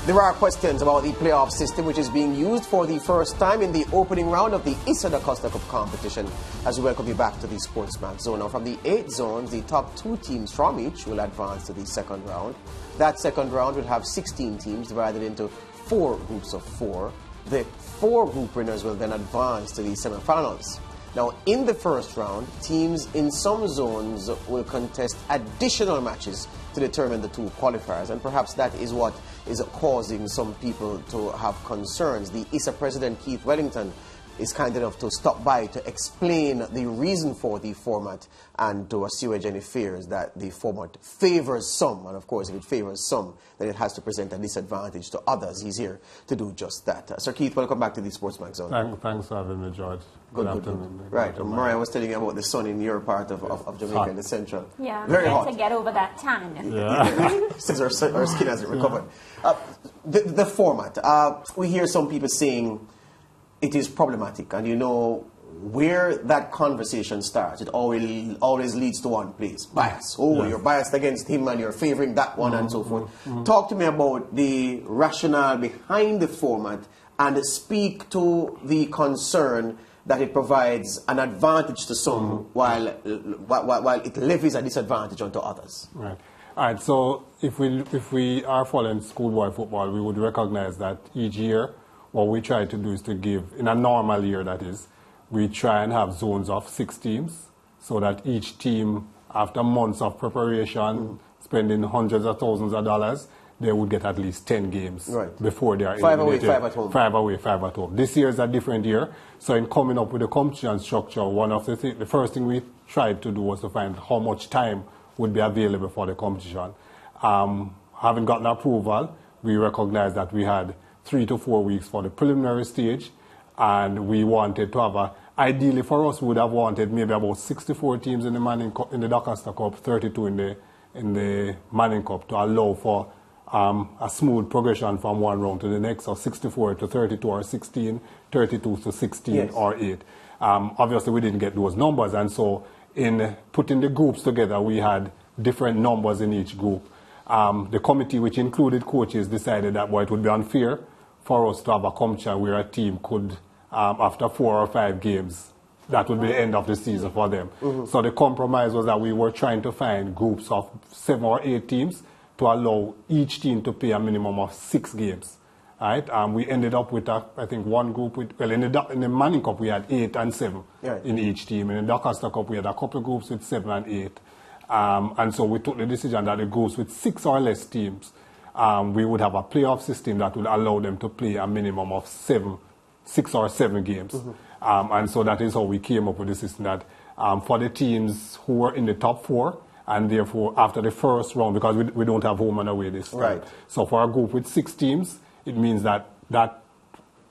There are questions about the playoff system, which is being used for the first time in the opening round of the DaCosta Cup competition. As we welcome you back to the SportsMax Zone. Now, from the 8 zones, the top 2 teams from each will advance to the second round. That second round will have 16 teams divided into 4 groups of 4. The 4 group winners will then advance to the semifinals. Now, in the first round, teams in some zones will contest additional matches to determine the 2 qualifiers, and perhaps that is what is causing some people to have concerns. The ISSA president, Keith Wellington, is kind enough to stop by to explain the reason for the format and to assuage any fears that the format favors some. And of course, if it favors some, then it has to present a disadvantage to others. He's here to do just that. Sir Keith, welcome back to the SportsMax Zone. Thanks for having me, George. Good afternoon. Right, Mariah was telling you about the sun in your part of Jamaica, in the central. Yeah, very hot. To get over that tan. Yeah. Since our skin hasn't recovered. The format, we hear some people saying it is problematic, and you know where that conversation starts, it always leads to one place: bias. Oh, yes. You're biased against him and you're favoring that one, and so forth. Talk to me about the rationale behind the format and speak to the concern that it provides an advantage to some while it levies a disadvantage onto others. Right. All right, so if we are following schoolboy football, we would recognize that each year what we try to do is to give, in a normal year that is, we try and have zones of 6 teams so that each team, after months of preparation, spending hundreds of thousands of dollars, they would get at least 10 games before they are 5 away, 5 at home. 5 away, 5 at home. This year is a different year. So in coming up with the competition structure, one of the first thing we tried to do was to find how much time would be available for the competition. Having gotten approval, we recognized that we had 3 to 4 weeks for the preliminary stage, and we wanted to have ideally for us, we would have wanted maybe about 64 teams in the DaCosta Cup, 32 in the Manning Cup, to allow for a smooth progression from one round to the next, or 64 to 32 or 16, 32 to 16 or 8. Obviously, we didn't get those numbers, and so in putting the groups together, we had different numbers in each group. The committee, which included coaches, decided that it would be unfair for us to have a competition where a team could, after 4 or 5 games, that would be the end of the season for them. So the compromise was that we were trying to find groups of 7 or 8 teams to allow each team to play a minimum of 6 games. Right? We ended up with, I think, one group with, well, in the Manning Cup we had 8 and 7 in each team. In the DaCosta Cup we had a couple of groups with 7 and 8. And so we took the decision that the groups with 6 or less teams, we would have a playoff system that would allow them to play a minimum of 6 or 7 games. And so that is how we came up with the system that for the teams who were in the top 4, and therefore after the first round, because we don't have home and away this time. So for a group with 6 teams, it means that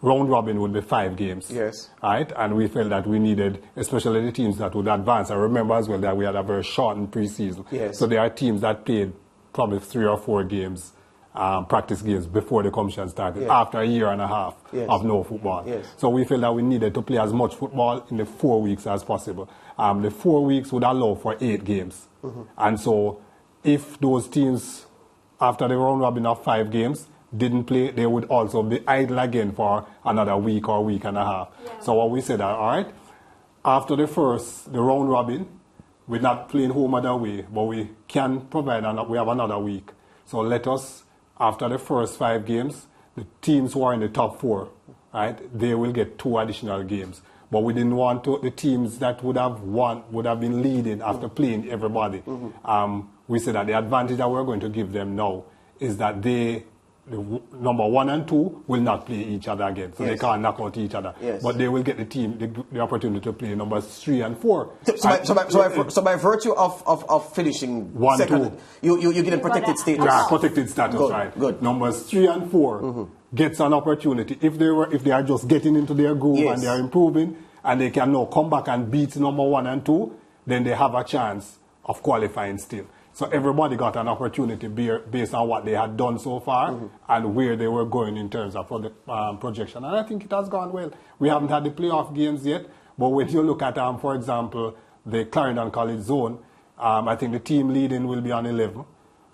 round robin would be 5 games. Right? And we felt that we needed, especially the teams that would advance. I remember as well that we had a very shortened preseason. So there are teams that played probably 3 or 4 games, practice games before the competition started, after a year and a half of no football. So we felt that we needed to play as much football in the 4 weeks as possible. The 4 weeks would allow for 8 games. And so if those teams, after the round robin of 5 games, didn't play, they would also be idle again for another week or week and a half. So what we said, all right, after the round robin, we're not playing home and away, but we can provide, we have another week. So let us, after the first 5 games, the teams who are in the top 4, right, they will get 2 additional games. But we didn't want the teams that would have been leading after playing everybody. We said that the advantage that we're going to give them now is that the number 1 and 2 will not play each other again, so they can't knock out each other. But they will get the opportunity to play numbers 3 and 4. So by virtue of finishing 1, second, 2, you get a protected status. Yeah, protected status, right? Numbers 3 and 4 gets an opportunity if they are just getting into their groove and they are improving, and they can now come back and beat number 1 and 2, then they have a chance of qualifying still. So everybody got an opportunity based on what they had done so far and where they were going in terms of projection. And I think it has gone well. We haven't had the playoff games yet, but when you look at, for example, the Clarendon College zone, I think the team leading will be on 11.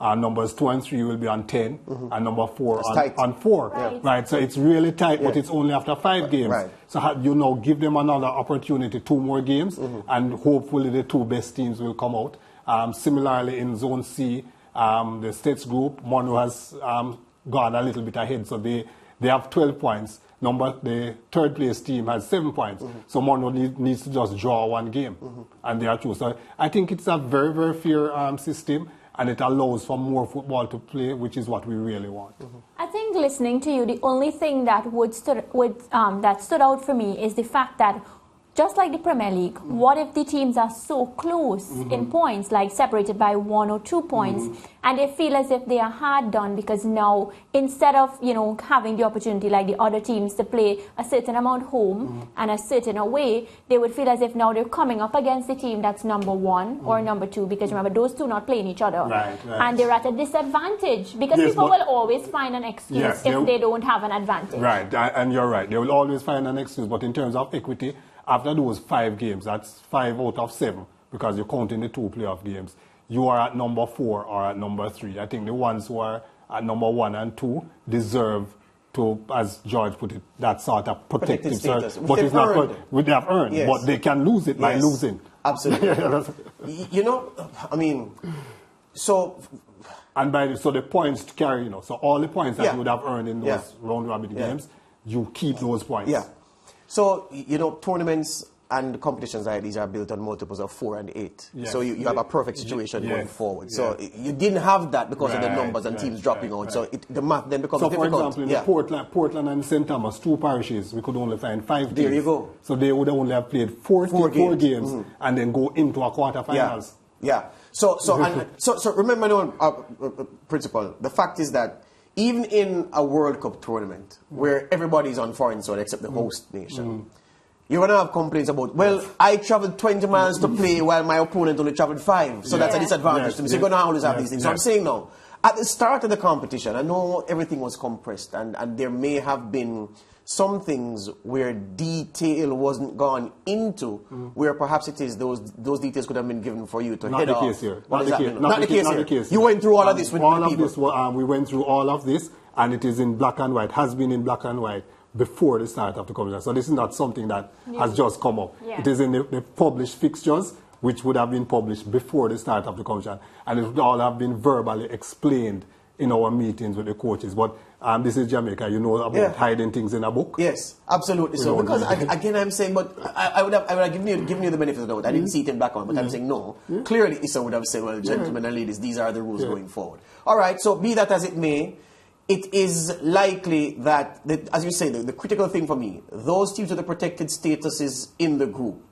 Numbers 2 and 3 will be on 10, and number 4 on 4. Right. Right. So it's really tight, but it's only after 5 games. Right. So you know, give them another opportunity, 2 more games, and hopefully the 2 best teams will come out. Similarly, in Zone C, the States group, Monroe has gone a little bit ahead, so they have 12 points. The third place team has 7 points. So Monroe needs to just draw 1 game, and they are through. So I think it's a very, very fair system, and it allows for more football to play, which is what we really want. I think listening to you, the only thing that that stood out for me is the fact that, just like the Premier League, what if the teams are so close in points, like separated by 1 or 2 points, and they feel as if they are hard done because now, instead of, you know, having the opportunity like the other teams to play a certain amount home and a certain away, they would feel as if now they're coming up against the team that's number 1 or number 2, because remember, those two not playing each other. Right. And they're at a disadvantage because people will always find an excuse if they don't have an advantage. Right, and you're right. They will always find an excuse, but in terms of equity, after those 5 games, that's 5 out of 7, because you're counting the 2 playoff games, you are at number 4 or at number 3. I think the ones who are at number 1 and 2 deserve to, as George put it, that sort of protective status. But it's not what they have earned, but they can lose it by losing. Absolutely. You know, I mean, so... And so the points to carry, you know, so all the points that you would have earned in those round-robin games, you keep those points. Yeah. So, you know, tournaments and competitions like these are built on multiples of 4 and 8. Yes. So you have a perfect situation going forward. So you didn't have that because of the numbers and teams dropping out. So the math then becomes difficult. So, for example, in the Portland and St. Thomas, 2 parishes, we could only find 5 teams. There you go. So they would only have played 4 games and then go into a quarterfinals. Yeah. So remember, principle, the fact is that even in a World Cup tournament where everybody's on foreign soil except the host nation, you're going to have complaints about, well, I traveled 20 miles to play while my opponent only traveled 5. So that's a disadvantage to me. So you're going to always have these things. So I'm saying now, at the start of the competition, I know everything was compressed and there may have been some things where detail wasn't gone into, where perhaps it is those details could have been given for you to head off. Not the case here. You went through all of this with people. We went through all of this, and it is in black and white, has been in black and white before the start of the competition. So this is not something that has just come up. It is in the published fixtures, which would have been published before the start of the competition, and it would all have been verbally explained in our meetings with the coaches. But this is Jamaica, you know about hiding things in a book? Yes, absolutely. So because again, I'm saying, but I would have given you the benefit of the doubt. I didn't see it in black and white, but I'm saying no. Clearly, Issa would have said, well, gentlemen and ladies, these are the rules going forward. All right, so be that as it may, it is likely that, as you say, the critical thing for me, those teams with the protected statuses in the group,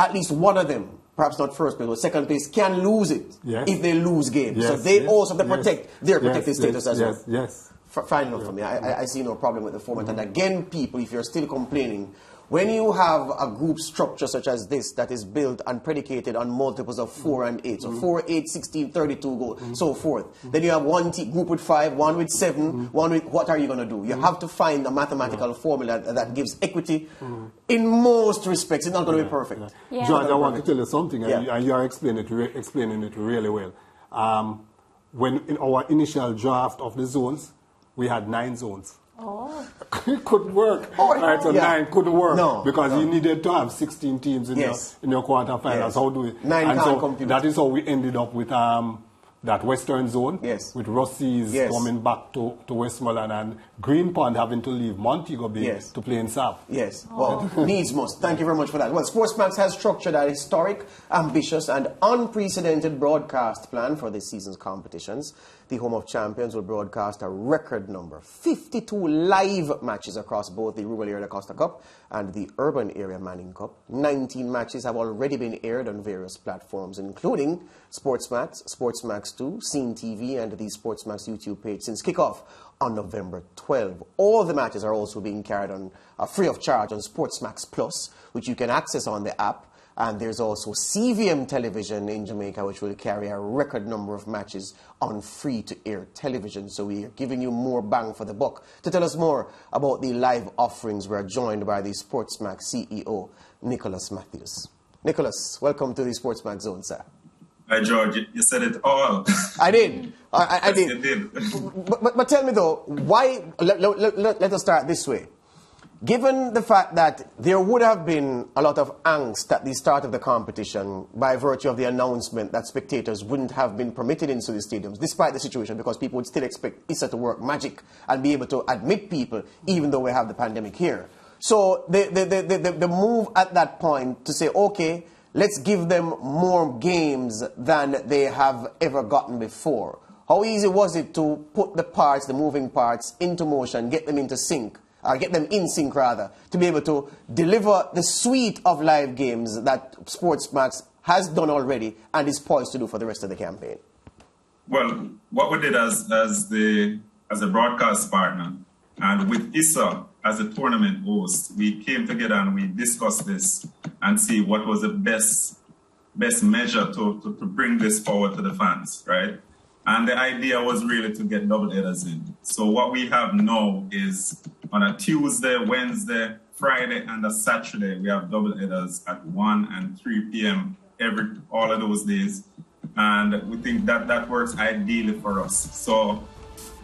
at least one of them, perhaps not first place, but second place, can lose it if they lose games. So they also have to protect their protected status as well. Yes. Fine enough for me. I see no problem with the format. And again, people, if you're still complaining, when you have a group structure such as this that is built and predicated on multiples of 4 and 8, so 4, 8, 16, 32 goals, so forth, then you have one group with 5, one with 7, one with, what are you going to do? You have to find a mathematical formula that gives equity in most respects. It's not going to be perfect. George, I want to tell you something, and you are explaining it really well. When in our initial draft of the zones, we had 9 zones. It couldn't work. Right, so 9 couldn't work because you needed to have 16 teams in your quarterfinals. How do we? 9 can't compute. That is how we ended up with that Western zone, with Rossies coming back to Westmoreland and Green Pond having to leave Montego Bay to play in South. Well, needs must. Thank you very much for that. Well, SportsMax has structured a historic, ambitious and unprecedented broadcast plan for this season's competitions. The Home of Champions will broadcast a record number, 52 live matches across both the rural area DaCosta Cup and the urban area Manning Cup. 19 matches have already been aired on various platforms, including SportsMax, SportsMax 2, Scene TV, and the SportsMax YouTube page since kickoff on November 12. All the matches are also being carried on free of charge on SportsMax Plus, which you can access on the app. And there's also CVM television in Jamaica, which will carry a record number of matches on free-to-air television. So we are giving you more bang for the buck. To tell us more about the live offerings, we're joined by the SportsMax CEO, Nicolas Matthews. Nicolas, welcome to the SportsMax Zone, sir. Hi, George. You said it all. I did. I Yes, did. you did. But tell me though, why? Let us start this way. Given the fact that there would have been a lot of angst at the start of the competition by virtue of the announcement that spectators wouldn't have been permitted into the stadiums, despite the situation, because people would still expect ISSA to work magic and be able to admit people, even though we have the pandemic here. So the move at that point to say, okay, let's give them more games than they have ever gotten before. How easy was it to put the parts, the moving parts, into motion, get them into sync? Or get them in sync rather, to be able to deliver the suite of live games that SportsMax has done already and is poised to do for the rest of the campaign? Well, what we did as a broadcast partner and with ISSA as a tournament host, we came together and we discussed this and see what was the best measure to bring this forward to the fans, right? And the idea was really to get double headers in. So what we have now is on a Tuesday, Wednesday, Friday, and a Saturday, we have double headers at 1 and 3 p.m. all of those days. And we think that that works ideally for us. So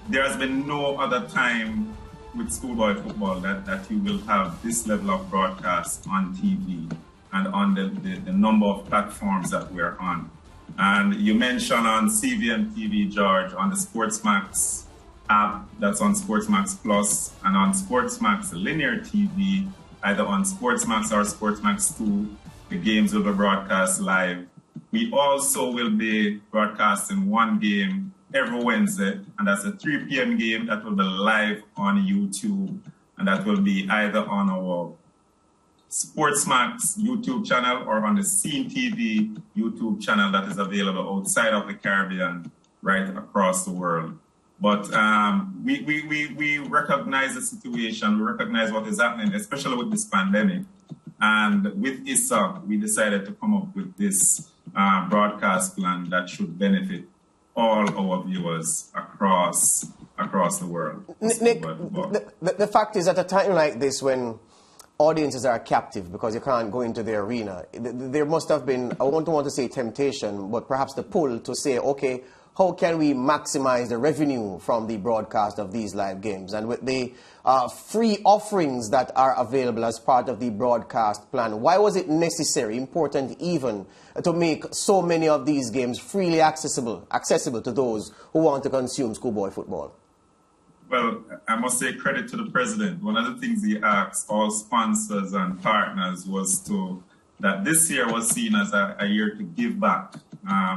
there has been no other time with Schoolboy Football that you will have this level of broadcast on TV and on the number of platforms that we're on. And you mentioned on CVM TV, George, on the SportsMax app, that's on SportsMax Plus, and on SportsMax Linear TV, either on SportsMax or SportsMax 2, the games will be broadcast live. We also will be broadcasting one game every Wednesday, and that's a 3 p.m. game that will be live on YouTube, and that will be either on our SportsMax YouTube channel or on the Scene TV YouTube channel that is available outside of the Caribbean, right across the world. But we recognize the situation, we recognize what is happening, especially with this pandemic. And with ISSA, we decided to come up with this broadcast plan that should benefit all our viewers across the world. Nick, the fact is, at a time like this when audiences are captive because you can't go into the arena, there must have been, I don't want to say temptation, but perhaps the pull to say, okay, how can we maximize the revenue from the broadcast of these live games? And with the free offerings that are available as part of the broadcast plan, why was it necessary, important even, to make so many of these games freely accessible to those who want to consume Schoolboy Football? Well, I must say credit to the president. One of the things he asked all sponsors and partners was that this year was seen as a year to give back,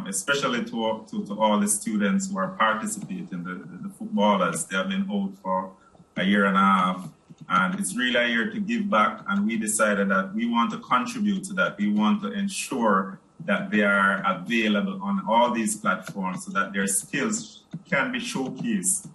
especially to all the students who are participating, the footballers. They have been out for a year and a half, and it's really a year to give back, and we decided that we want to contribute to that. We want to ensure that they are available on all these platforms so that their skills can be showcased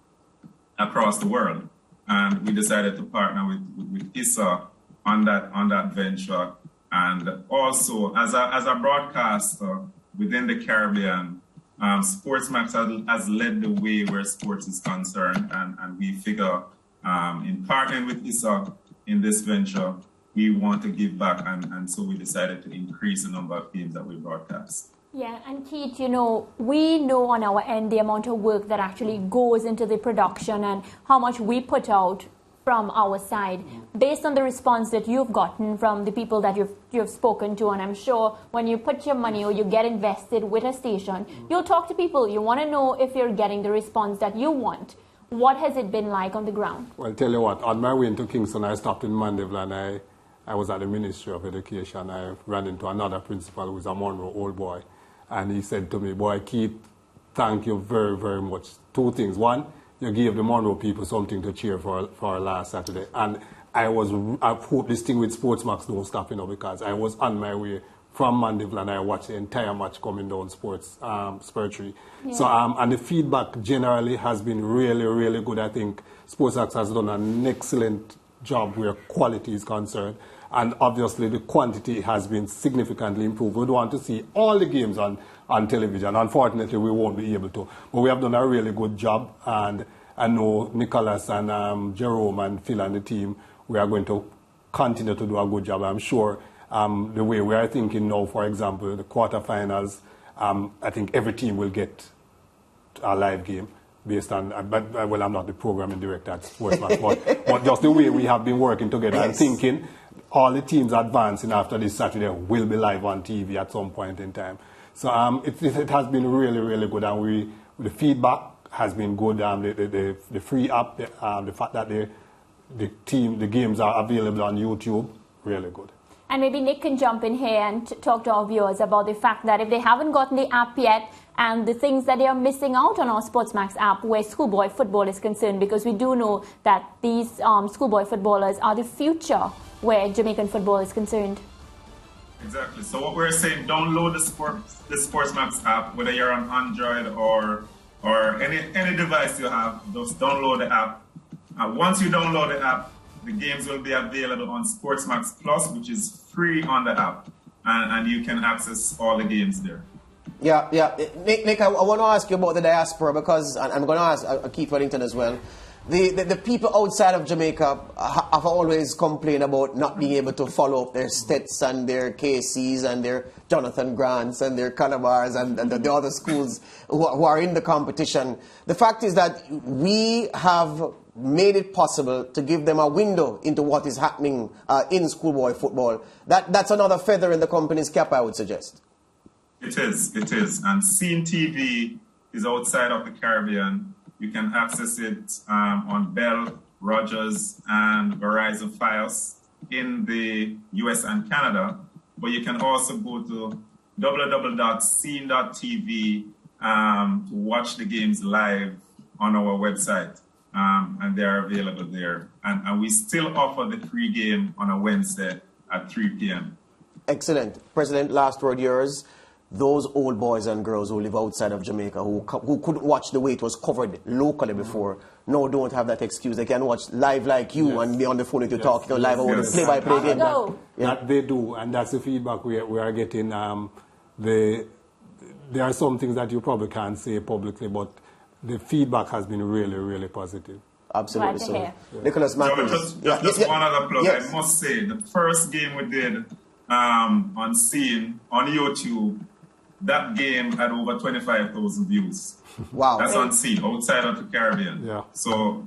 across the world. And we decided to partner with ISSA on that venture. And also, as a broadcaster within the Caribbean, SportsMax has led the way where sports is concerned. And we figure in partnering with ISSA in this venture, we want to give back. And so we decided to increase the number of games that we broadcast. Yeah, and Keith, we know on our end the amount of work that actually goes into the production and how much we put out from our side. Based on the response that you've gotten from the people that you've spoken to, and I'm sure when you put your money or you get invested with a station, you'll talk to people. You want to know if you're getting the response that you want. What has it been like on the ground? Well, tell you what, on my way into Kingston, I stopped in Mandeville and I was at the Ministry of Education. I ran into another principal who was a Monroe old boy. And he said to me, boy, Keith, thank you very, very much. Two things. One, you gave the Monroe people something to cheer for last Saturday. And I hope this thing with SportsMax don't stop, because I was on my way from Mandeville and I watched the entire match coming down Spurtree. Yeah. So, and the feedback generally has been really, really good. I think SportsMax has done an excellent job where quality is concerned. And obviously the quantity has been significantly improved. We'd want to see all the games on television. Unfortunately, we won't be able to. But we have done a really good job. And I know Nicolas and Jerome and Phil and the team, we are going to continue to do a good job. I'm sure the way we are thinking now, for example, the quarterfinals I think every team will get a live game based on, well, I'm not the programming director at SportsMax, but just the way we have been working together and thinking all the teams advancing after this Saturday will be live on TV at some point in time. So it has been really, really good, and the feedback has been good. The free app, the fact that the games are available on YouTube, really good. And maybe Nick can jump in here and talk to our viewers about the fact that if they haven't gotten the app yet, and the things that they are missing out on our SportsMax app where Schoolboy Football is concerned, because we do know that these schoolboy footballers are the future where Jamaican football is concerned. Exactly. So what we're saying, download the SportsMax app, whether you're on Android or any device you have, just download the app. Once you download the app, the games will be available on SportsMax Plus, which is free on the app, and you can access all the games there. Yeah. Nick, I want to ask you about the diaspora, because, and I'm going to ask Keith Wellington as well. The people outside of Jamaica have always complained about not being able to follow up their Stets and their KCs and their Jonathan Grants and their Calabars and the other schools who are in the competition. The fact is that we have made it possible to give them a window into what is happening in schoolboy football. That's another feather in the company's cap, I would suggest. It is. And Scene TV is outside of the Caribbean. You can access it on Bell, Rogers, and Verizon Fios in the US and Canada. But you can also go to www.scene.tv to watch the games live on our website. And they are available there. And we still offer the free game on a Wednesday at 3 p.m. Excellent. President, last word yours. Those old boys and girls who live outside of Jamaica, who couldn't watch the way it was covered locally before, now don't have that excuse. They can watch live like you and be on the phone with you talking live about the play-by-play game. That they do, and that's the feedback we are getting. There are some things that you probably can't say publicly, but the feedback has been really, really positive. Absolutely. So, Nicolas, just one other plug. Yes. I must say, the first game we did on Scene on YouTube, that game had over 25,000 views. Wow. That's on Scene, outside of the Caribbean. Yeah. So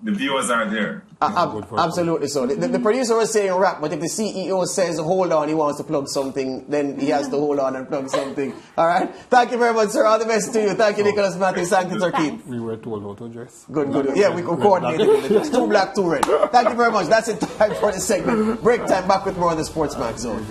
the viewers are there. Absolutely so. The producer was saying rap, but if the CEO says hold on, he wants to plug something, then he has to hold on and plug something. All right. Thank you very much, sir. All the best to you. Thank you, Nicolas Matthews. Thank you, Sir Keith. We were told how to dress. Good. Yeah, we coordinated. It's 2 black, 2 red. Thank you very much. That's it. Time for the segment. Break time. Back with more on the SportsMax Zone.